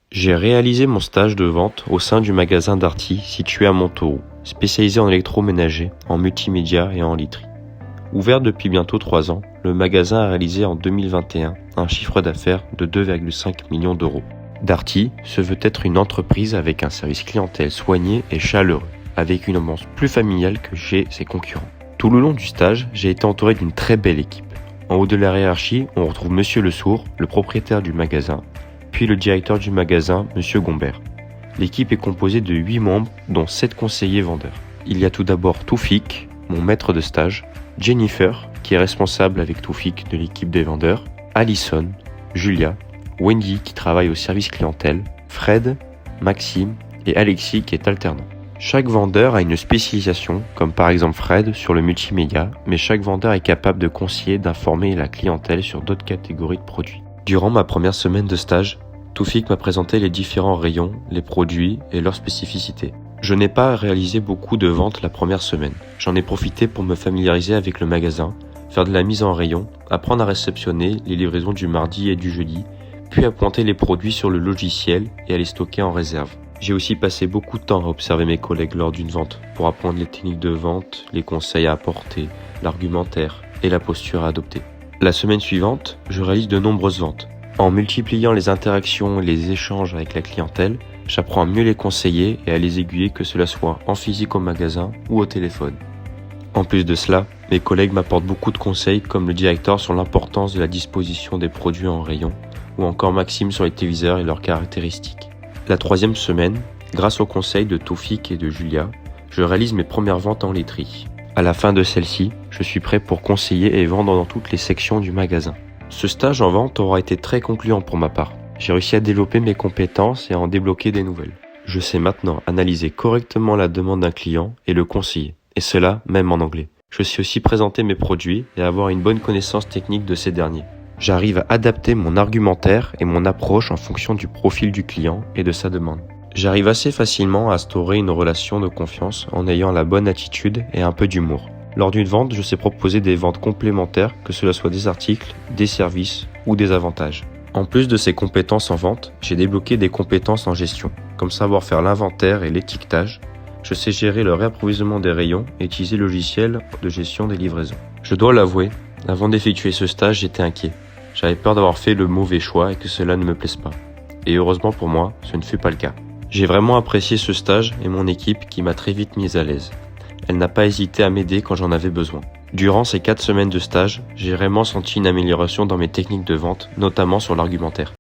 J'ai réalisé mon stage de vente au sein du magasin Darty situé à Montauroux, spécialisé en électroménager, en multimédia et en literie. Ouvert depuis bientôt 3 ans, le magasin a réalisé en 2021 un chiffre d'affaires de 2,5 millions d'euros. Darty se veut être une entreprise avec un service clientèle soigné et chaleureux, avec une ambiance plus familiale que chez ses concurrents. Tout le long du stage, j'ai été entouré d'une très belle équipe. En haut de la hiérarchie, on retrouve Monsieur Le Sourd, le propriétaire du magasin, puis le directeur du magasin, Monsieur Gombert. L'équipe est composée de 8 membres, dont 7 conseillers vendeurs. Il y a tout d'abord Toufik, mon maître de stage, Jennifer, qui est responsable avec Toufik de l'équipe des vendeurs, Alison, Julia, Wendy qui travaille au service clientèle, Fred, Maxime et Alexis qui est alternant. Chaque vendeur a une spécialisation, comme par exemple Fred sur le multimédia, mais chaque vendeur est capable de conseiller, d'informer la clientèle sur d'autres catégories de produits. Durant ma première semaine de stage, Toufik m'a présenté les différents rayons, les produits et leurs spécificités. Je n'ai pas réalisé beaucoup de ventes la première semaine. J'en ai profité pour me familiariser avec le magasin, faire de la mise en rayon, apprendre à réceptionner les livraisons du mardi et du jeudi, puis à pointer les produits sur le logiciel et à les stocker en réserve. J'ai aussi passé beaucoup de temps à observer mes collègues lors d'une vente pour apprendre les techniques de vente, les conseils à apporter, l'argumentaire et la posture à adopter. La semaine suivante, je réalise de nombreuses ventes. En multipliant les interactions et les échanges avec la clientèle, j'apprends à mieux les conseiller et à les aiguiller, que cela soit en physique au magasin ou au téléphone. En plus de cela, mes collègues m'apportent beaucoup de conseils, comme le directeur sur l'importance de la disposition des produits en rayon, ou encore Maxime sur les téléviseurs et leurs caractéristiques. La 3e semaine, grâce aux conseils de Toufik et de Julia, je réalise mes premières ventes en laiterie. À la fin de celle-ci, je suis prêt pour conseiller et vendre dans toutes les sections du magasin. Ce stage en vente aura été très concluant pour ma part. J'ai réussi à développer mes compétences et à en débloquer des nouvelles. Je sais maintenant analyser correctement la demande d'un client et le conseiller, et cela même en anglais. Je sais aussi présenter mes produits et avoir une bonne connaissance technique de ces derniers. J'arrive à adapter mon argumentaire et mon approche en fonction du profil du client et de sa demande. J'arrive assez facilement à instaurer une relation de confiance en ayant la bonne attitude et un peu d'humour. Lors d'une vente, je sais proposer des ventes complémentaires, que cela soit des articles, des services ou des avantages. En plus de ces compétences en vente, j'ai débloqué des compétences en gestion, comme savoir faire l'inventaire et l'étiquetage. Je sais gérer le réapprovisionnement des rayons et utiliser le logiciel de gestion des livraisons. Je dois l'avouer, avant d'effectuer ce stage, j'étais inquiet. J'avais peur d'avoir fait le mauvais choix et que cela ne me plaise pas. Et heureusement pour moi, ce ne fut pas le cas. J'ai vraiment apprécié ce stage et mon équipe qui m'a très vite mis à l'aise. Elle n'a pas hésité à m'aider quand j'en avais besoin. Durant ces 4 semaines de stage, j'ai vraiment senti une amélioration dans mes techniques de vente, notamment sur l'argumentaire.